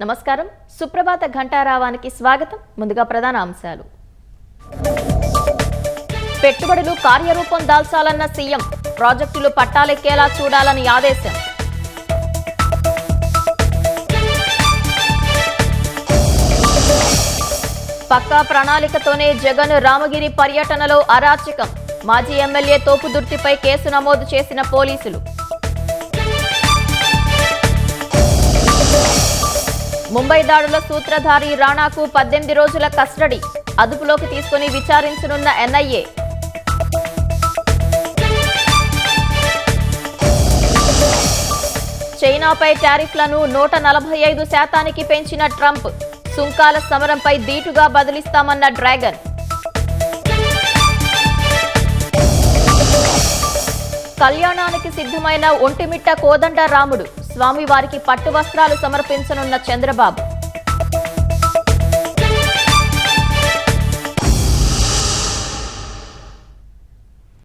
నమస్కారం. సుప్రభాత ఘంటారావానికి స్వాగతం. ముందుగా ప్రధాన అంశాలు. పెట్టుబడులు కార్యరూపం దాల్చాలన్న సీఎం, ప్రాజెక్టులు పట్టాలెక్కేలా చూడాలని ఆదేశం. పక్కా ప్రణాళికతోనే జగన్ రామగిరి పర్యటనలో అరాచకం, మాజీ ఎమ్మెల్యే తోపుదుర్తిపై కేసు నమోదు చేసిన పోలీసులు. ముంబై దాడుల సూత్రధారి రాణాకు 18 రోజుల కస్టడీ, అదుపులోకి తీసుకుని విచారించనున్న ఎన్ఐఏ. చైనాపై టారిఫ్లను 145% పెంచిన ట్రంప్, సుంకాల సమరంపై ధీటుగా బదిలిస్తామన్న డ్రాగన్. కళ్యాణానికి సిద్ధమైన ఒంటిమిట్ట కోదండ రాముడు, స్వామివారికి పట్టు వస్త్రాలు సమర్పించనున్న చంద్రబాబు.